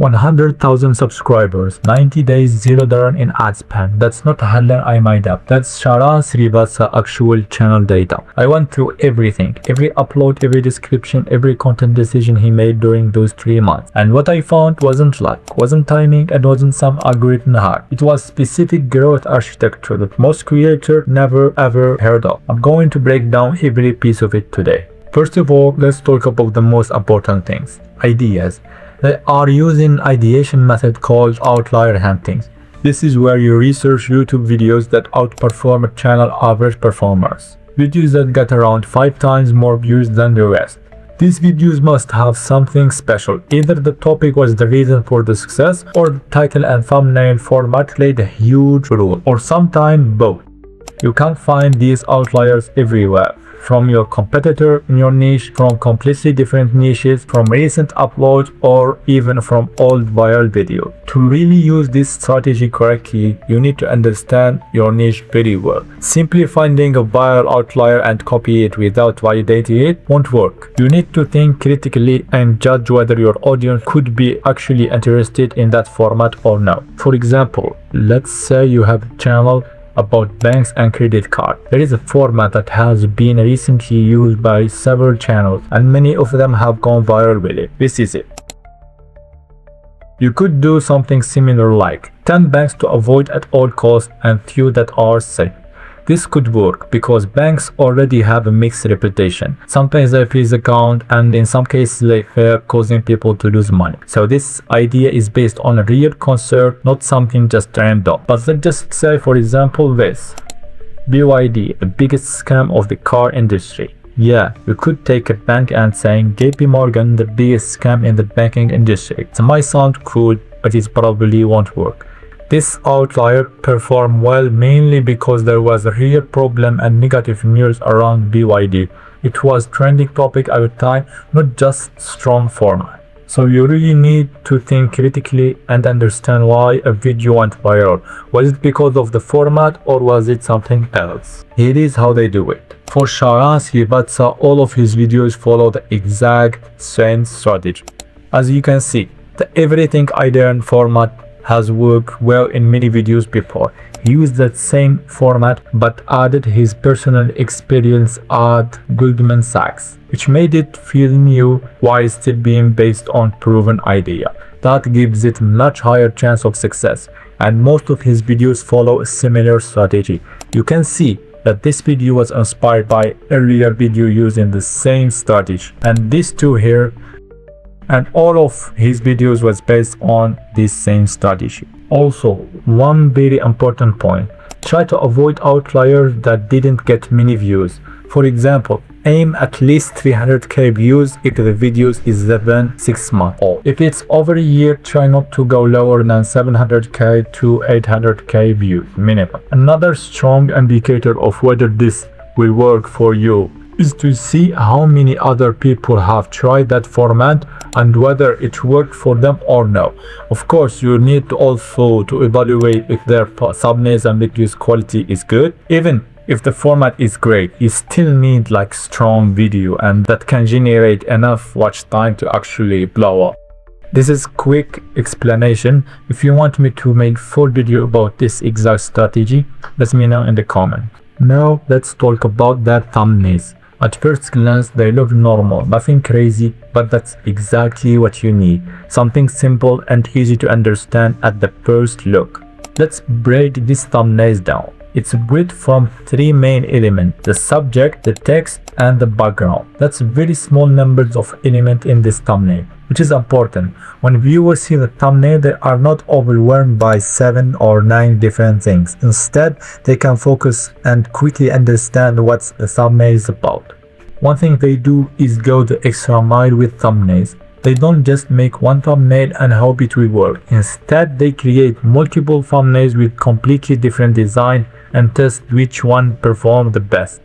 100,000 subscribers, 90 days, $0 in ad spend. That's not a headline I made up. That's Sharran Srivatsaa actual channel data. I went through everything, every upload, every description, every content decision he made during those 3 months. And what I found wasn't luck, wasn't timing, and wasn't some algorithm hack. It was specific growth architecture that most creators never ever heard of. I'm going to break down every piece of it today. First of all, let's talk about the most important things, ideas. They are using ideation method called outlier hunting. This is where you research YouTube videos that outperform a channel average performers. Videos that get around 5 times more views than the rest. These videos must have something special. Either the topic was the reason for the success, or the title and thumbnail format played a huge role, or sometimes both. You can't find these outliers everywhere. From your competitor in your niche, from completely different niches, from recent uploads, or even from old viral videos. To really use this strategy correctly, you need to understand your niche very well. Simply finding a viral outlier and copy it without validating it won't work. You need to think critically and judge whether your audience could be actually interested in that format or not. For example, let's say you have a channel about banks and credit card. There is a format that has been recently used by several channels, and many of them have gone viral with it. This is it. You could do something similar like 10 banks to avoid at all costs and few that are safe. This could work because banks already have a mixed reputation. Sometimes they freeze account, and in some cases they fail, causing people to lose money. So this idea is based on a real concern, not something just random. But let's just say, for example, this BYD, the biggest scam of the car industry. Yeah, you could take a bank and saying JP Morgan, the biggest scam in the banking industry. It might sound cool, but it probably won't work. This outlier performed well mainly because there was a real problem and negative news around BYD. It was trending topic at the time, not just strong format. So you really need to think critically and understand why a video went viral. Was it because of the format, or was it something else? Here is how they do it. For Sharran Srivatsaa, all of his videos follow the exact same strategy. As you can see, the everything idea and format has worked well in many videos before. He used that same format but added his personal experience at Goldman Sachs, which made it feel new while still being based on proven idea. That gives it a much higher chance of success, and most of his videos follow a similar strategy. You can see that this video was inspired by earlier video using the same strategy, and these two here, and all of his videos was based on this same strategy. Also, one very important point, try to avoid outliers that didn't get many views. For example, aim at least 300k views if the video is even 6 months old. If it's over a year, try not to go lower than 700k to 800k views minimum. Another strong indicator of whether this will work for you is to see how many other people have tried that format and whether it worked for them or no. Of course, you need to also to evaluate if their thumbnails and videos quality is good. Even if the format is great, you still need like strong video and that can generate enough watch time to actually blow up. This is quick explanation. If you want me to make full video about this exact strategy, let me know in the comment. Now let's talk about their thumbnails. At first glance, they look normal, nothing crazy, but that's exactly what you need. Something simple and easy to understand at the first look. Let's break these thumbnails down. It's built from 3 main elements: the subject, the text, and the background. That's very small numbers of elements in this thumbnail, which is important. When viewers see the thumbnail, they are not overwhelmed by 7 or 9 different things. Instead, they can focus and quickly understand what the thumbnail is about. One thing they do is go the extra mile with thumbnails. They don't just make one thumbnail and hope it will work. Instead, they create multiple thumbnails with completely different design and test which one performs the best.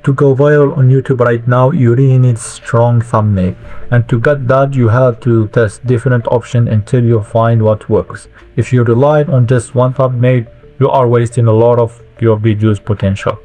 To go viral on YouTube right now, you really need strong thumbnail, and to get that you have to test different options until you find what works. If you rely on just one thumbnail, you are wasting a lot of your video's potential.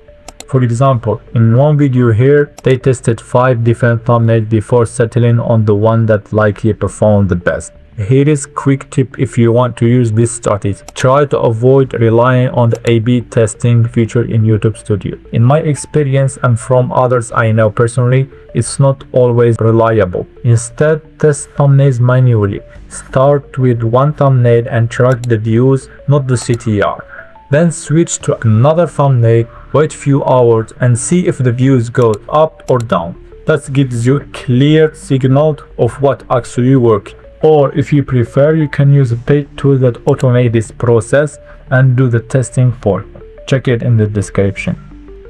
For example, in one video here, they tested 5 different thumbnails before settling on the one that likely performed the best. Here is quick tip if you want to use this strategy. Try to avoid relying on the A/B testing feature in YouTube Studio. In my experience and from others I know personally, it's not always reliable. Instead, test thumbnails manually. Start with one thumbnail and track the views, not the CTR. Then switch to another thumbnail, wait few hours and see if the views go up or down. That gives you a clear signal of what actually works. Or if you prefer, you can use a paid tool that automates this process and do the testing for you. Check it in the description.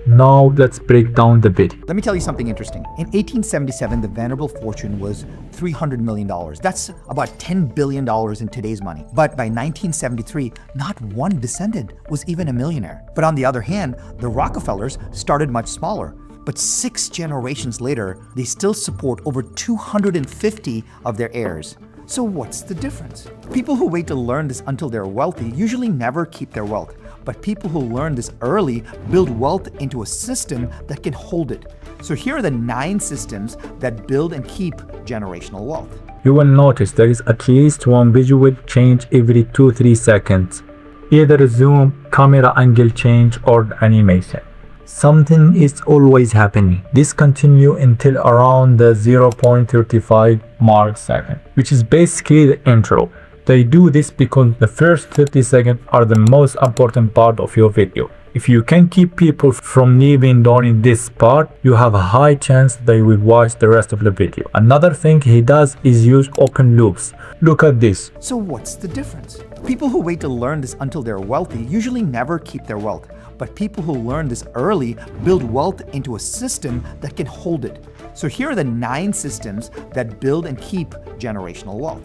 Now let's break down the video. Let me tell you something interesting. In 1877, the Vanderbilt fortune was $300 million. That's about $10 billion in today's money. But by 1973, not one descendant was even a millionaire. But on the other hand, the Rockefellers started much smaller. But 6 generations later, they still support over 250 of their heirs. So what's the difference? People who wait to learn this until they're wealthy usually never keep their wealth. But people who learn this early build wealth into a system that can hold it. So here are the 9 systems that build and keep generational wealth. You will notice there is at least one visual change every 2-3 seconds. Either a zoom, camera angle change or animation. Something is always happening. This continues until around the 0.35 mark second, which is basically the intro. They do this because the first 30 seconds are the most important part of your video. If you can keep people from leaving during this part, you have a high chance they will watch the rest of the video. Another thing he does is use open loops. Look at this. So what's the difference? People who wait to learn this until they're wealthy usually never keep their wealth. But people who learn this early build wealth into a system that can hold it. So here are the 9 systems that build and keep generational wealth.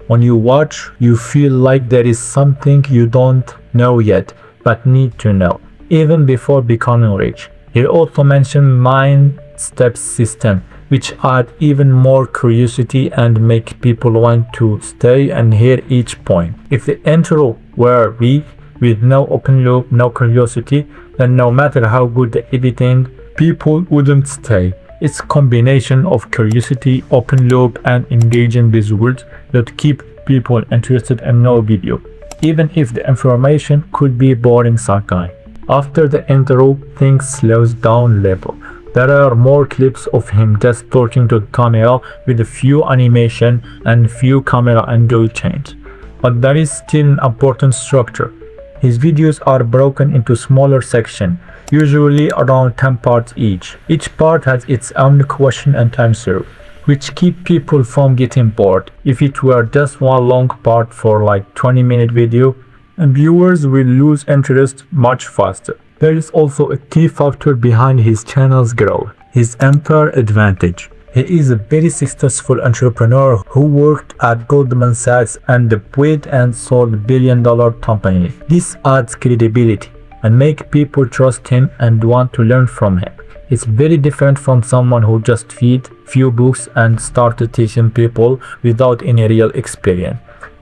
When you watch, you feel like there is something you don't know yet, but need to know, even before becoming rich. He also mentioned 9 steps system, which add even more curiosity and make people want to stay and hear each point. If the intro were weak, with no open loop, no curiosity, then no matter how good the editing, people wouldn't stay. It's a combination of curiosity, open loop, and engaging visuals that keep people interested in no video, even if the information could be boring sometimes. After the intro, things slows down a little. There are more clips of him just talking to the camera with a few animation and few camera angle change. But there is still an important structure. His videos are broken into smaller sections, usually around 10 parts each. Each part has its own question and answer, which keep people from getting bored. If it were just one long part for like 20-minute video, viewers will lose interest much faster. There is also a key factor behind his channel's growth, his unfair advantage. He is a very successful entrepreneur who worked at Goldman Sachs and built and sold billion-dollar companies. This adds credibility and makes people trust him and want to learn from him. It's very different from someone who just read few books and started teaching people without any real experience.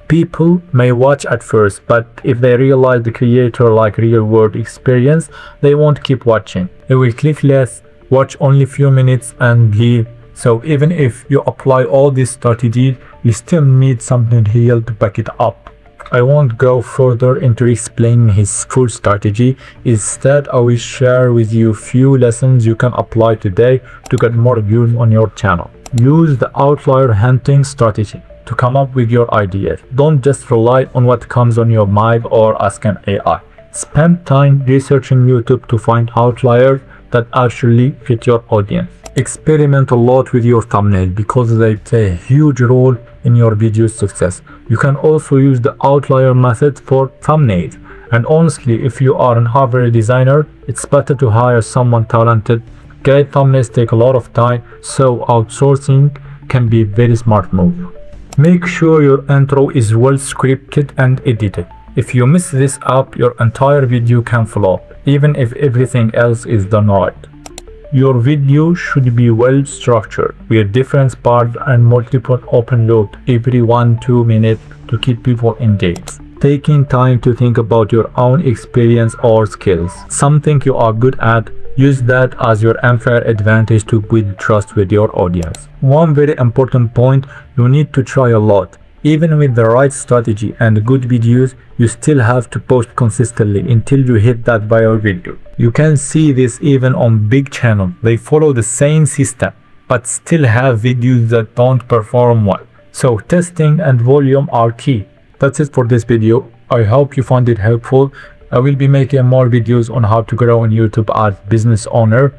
People may watch at first, but if they realize the creator like real-world experience, they won't keep watching. They will click less, watch only few minutes and leave. So even if you apply all these strategies, you still need something real to back it up. I won't go further into explaining his full strategy. Instead, I will share with you few lessons you can apply today to get more views on your channel. Use the outlier hunting strategy to come up with your ideas. Don't just rely on what comes on your mind or ask an AI. Spend time researching YouTube to find outliers that actually fit your audience. Experiment a lot with your thumbnail because they play a huge role in your video's success. You can also use the outlier method for thumbnails. And honestly, if you are an average designer, it's better to hire someone talented. Great thumbnails take a lot of time, so outsourcing can be a very smart move. Make sure your intro is well scripted and edited. If you mess this up, your entire video can flop, even if everything else is done right. Your video should be well structured, with different parts and multiple open loops every 1-2 minutes to keep people engaged. Taking time to think about your own experience or skills, something you are good at, use that as your unfair advantage to build trust with your audience. One very important point, you need to try a lot. Even with the right strategy and good videos, you still have to post consistently until you hit that viral video. You can see this even on big channels. They follow the same system, but still have videos that don't perform well. So testing and volume are key. That's it for this video. I hope you found it helpful. I will be making more videos on how to grow on YouTube as business owner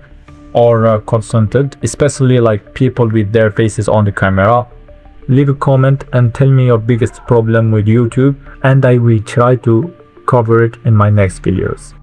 or consultant, especially like people with their faces on the camera. Leave a comment and tell me your biggest problem with YouTube, and I will try to cover it in my next videos.